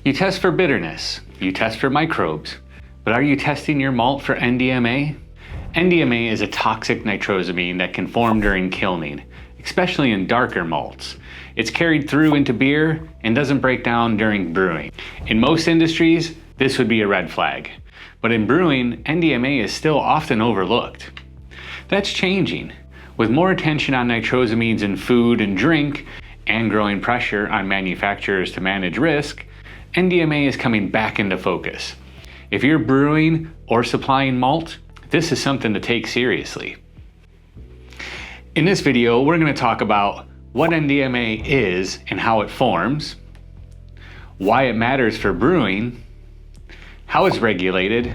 You test for bitterness, you test for microbes, but are you testing your malt for NDMA? NDMA is a toxic nitrosamine that can form during kilning, especially in darker malts. It's carried through into beer and doesn't break down during brewing. In most industries, this would be a red flag, but in brewing, NDMA is still often overlooked. That's changing. With more attention on nitrosamines in food and drink, and growing pressure on manufacturers to manage risk, NDMA is coming back into focus. If you're brewing or supplying malt, this is something to take seriously. In this video, we're going to talk about what NDMA is and how it forms, why it matters for brewing, how it's regulated,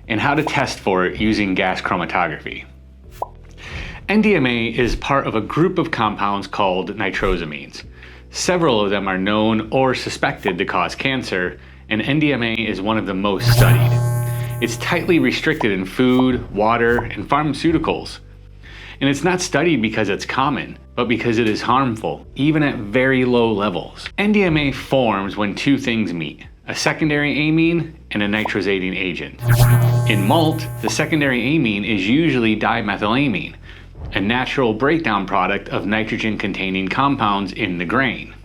and how to test for it using gas chromatography. NDMA is part of a group of compounds called nitrosamines. Several of them are known or suspected to cause cancer, and NDMA is one of the most studied. It's tightly restricted in food, water, and pharmaceuticals. And it's not studied because it's common, but because it is harmful, even at very low levels. NDMA forms when two things meet, a secondary amine and a nitrosating agent. In malt, the secondary amine is usually dimethylamine, a natural breakdown product of nitrogen-containing compounds in the grain.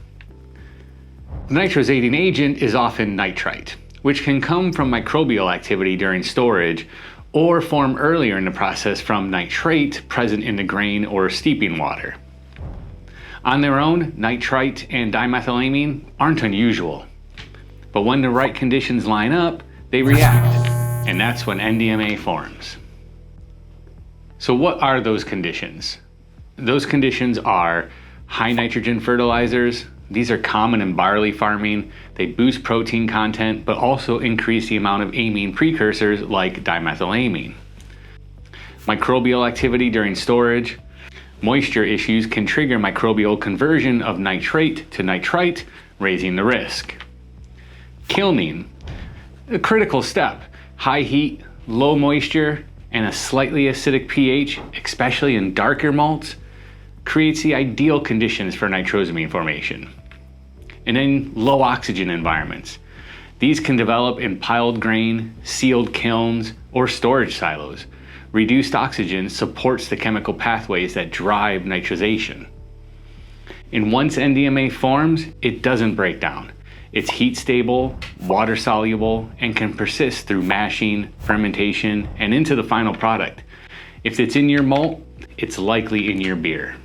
The nitrosating agent is often nitrite, which can come from microbial activity during storage or form earlier in the process from nitrate present in the grain or steeping water. On their own, nitrite and dimethylamine aren't unusual, but when the right conditions line up, they react, and that's when NDMA forms. So what are those conditions? Those conditions are high nitrogen fertilizers. These are common in barley farming. They boost protein content, but also increase the amount of amine precursors like dimethylamine. Microbial activity during storage. Moisture issues can trigger microbial conversion of nitrate to nitrite, raising the risk. Kilning, a critical step. High heat, low moisture, and a slightly acidic pH, especially in darker malts, creates the ideal conditions for nitrosamine formation. And in low oxygen environments, these can develop in piled grain, sealed kilns, or storage silos. Reduced oxygen supports the chemical pathways that drive nitrization. And once NDMA forms, it doesn't break down. It's heat stable, water soluble, and can persist through mashing, fermentation, and into the final product. If it's in your malt, it's likely in your beer.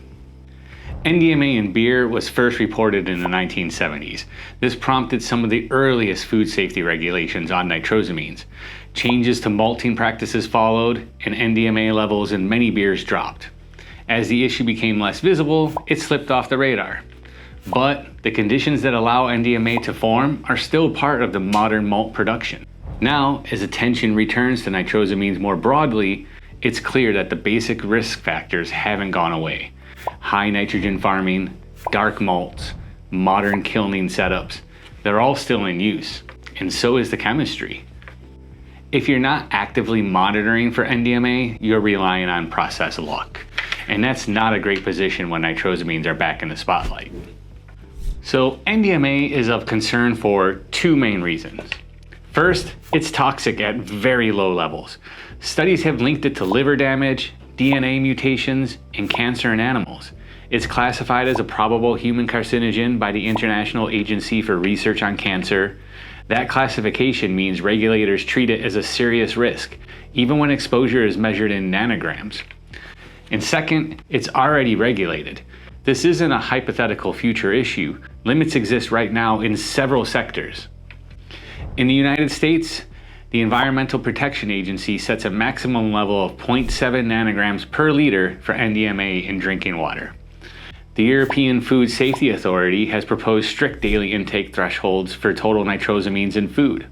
NDMA in beer was first reported in the 1970s. This prompted some of the earliest food safety regulations on nitrosamines. Changes to malting practices followed, and NDMA levels in many beers dropped. As the issue became less visible, it slipped off the radar. But the conditions that allow NDMA to form are still part of the modern malt production. Now, as attention returns to nitrosamines more broadly, it's clear that the basic risk factors haven't gone away. High nitrogen farming, dark malts, modern kilning setups, they're all still in use, and so is the chemistry. If you're not actively monitoring for NDMA, you're relying on process luck, and that's not a great position when nitrosamines are back in the spotlight. So NDMA is of concern for two main reasons. First, it's toxic at very low levels. Studies have linked it to liver damage, DNA mutations, and cancer in animals. It's classified as a probable human carcinogen by the International Agency for Research on Cancer. That classification means regulators treat it as a serious risk, even when exposure is measured in nanograms. And second, it's already regulated. This isn't a hypothetical future issue. Limits exist right now in several sectors. In the United States, the Environmental Protection Agency sets a maximum level of 0.7 nanograms per liter for NDMA in drinking water. The European Food Safety Authority has proposed strict daily intake thresholds for total nitrosamines in food.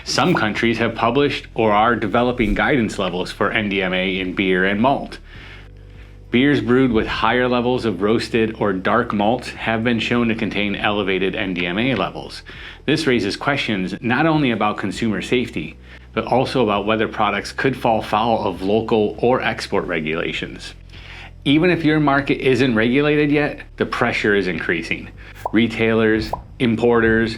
Some countries have published or are developing guidance levels for NDMA in beer and malt. Beers brewed with higher levels of roasted or dark malts have been shown to contain elevated NDMA levels. This raises questions not only about consumer safety, but also about whether products could fall foul of local or export regulations. Even if your market isn't regulated yet, the pressure is increasing. Retailers, importers,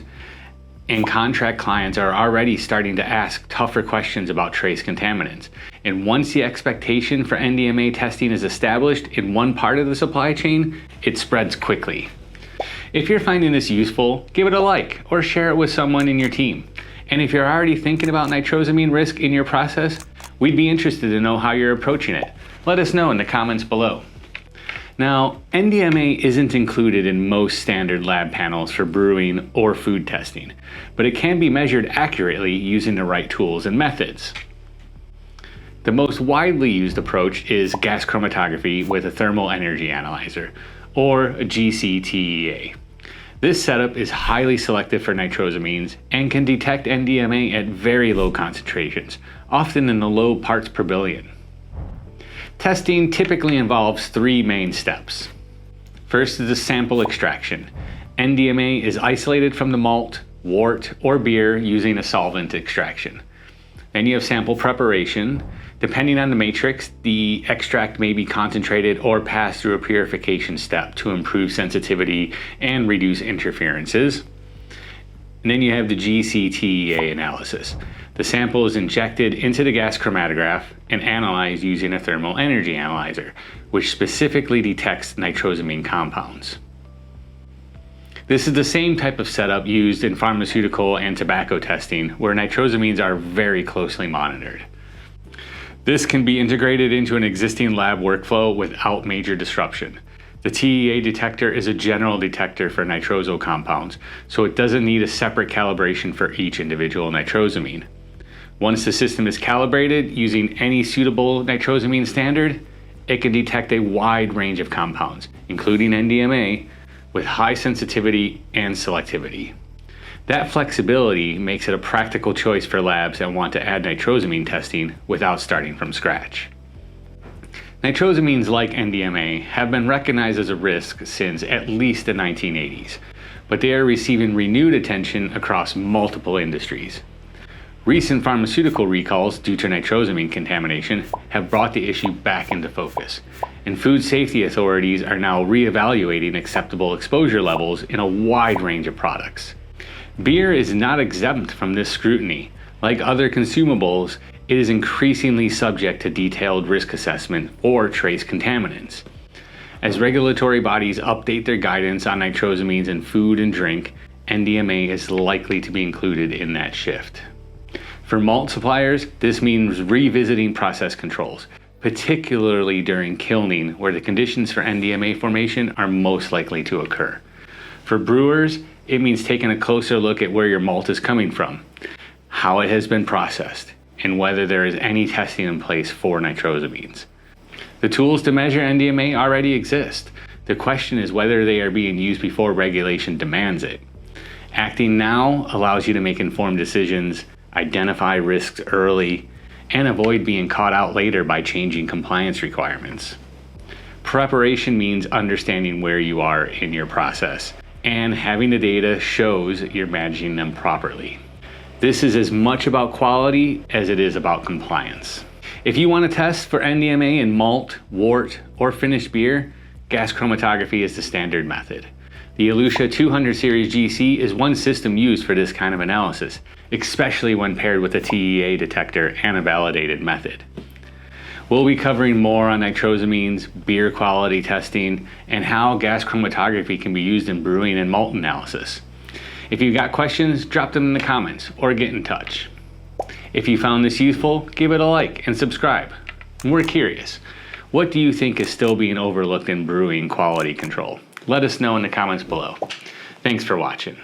and contract clients are already starting to ask tougher questions about trace contaminants. And once the expectation for NDMA testing is established in one part of the supply chain, it spreads quickly. If you're finding this useful, give it a like or share it with someone in your team. And if you're already thinking about nitrosamine risk in your process, we'd be interested to know how you're approaching it. Let us know in the comments below. Now, NDMA isn't included in most standard lab panels for brewing or food testing, but it can be measured accurately using the right tools and methods. The most widely used approach is gas chromatography with a Thermal Energy Analyser, or a GCTEA. This setup is highly selective for nitrosamines and can detect NDMA at very low concentrations, often in the low parts per billion. Testing typically involves three main steps. First is the sample extraction. NDMA is isolated from the malt, wort, or beer using a solvent extraction. Then you have sample preparation. Depending on the matrix, the extract may be concentrated or pass through a purification step to improve sensitivity and reduce interferences. And then you have the GCTEA analysis. The sample is injected into the gas chromatograph and analyzed using a thermal energy analyzer, which specifically detects nitrosamine compounds. This is the same type of setup used in pharmaceutical and tobacco testing, where nitrosamines are very closely monitored. This can be integrated into an existing lab workflow without major disruption. The TEA detector is a general detector for nitroso compounds, so it doesn't need a separate calibration for each individual nitrosamine. Once the system is calibrated using any suitable nitrosamine standard, it can detect a wide range of compounds, including NDMA, with high sensitivity and selectivity. That flexibility makes it a practical choice for labs that want to add nitrosamine testing without starting from scratch. Nitrosamines like NDMA have been recognized as a risk since at least the 1980s, but they are receiving renewed attention across multiple industries. Recent pharmaceutical recalls due to nitrosamine contamination have brought the issue back into focus, and food safety authorities are now reevaluating acceptable exposure levels in a wide range of products. Beer is not exempt from this scrutiny. Like other consumables, it is increasingly subject to detailed risk assessment or trace contaminants. As regulatory bodies update their guidance on nitrosamines in food and drink, NDMA is likely to be included in that shift. For malt suppliers, this means revisiting process controls, particularly during kilning, where the conditions for NDMA formation are most likely to occur. For brewers, it means taking a closer look at where your malt is coming from, how it has been processed, and whether there is any testing in place for nitrosamines. The tools to measure NDMA already exist. The question is whether they are being used before regulation demands it. Acting now allows you to make informed decisions, identify risks early, and avoid being caught out later by changing compliance requirements. Preparation means understanding where you are in your process, and having the data shows you're managing them properly. This is as much about quality as it is about compliance. If you want to test for NDMA in malt, wort, or finished beer, gas chromatography is the standard method. The Ellutia 200 series GC is one system used for this kind of analysis, especially when paired with a TEA detector and a validated method. We'll be covering more on nitrosamines, beer quality testing, and how gas chromatography can be used in brewing and malt analysis. If you've got questions, drop them in the comments or get in touch. If you found this useful, give it a like and subscribe. We're curious. What do you think is still being overlooked in brewing quality control? Let us know in the comments below. Thanks for watching.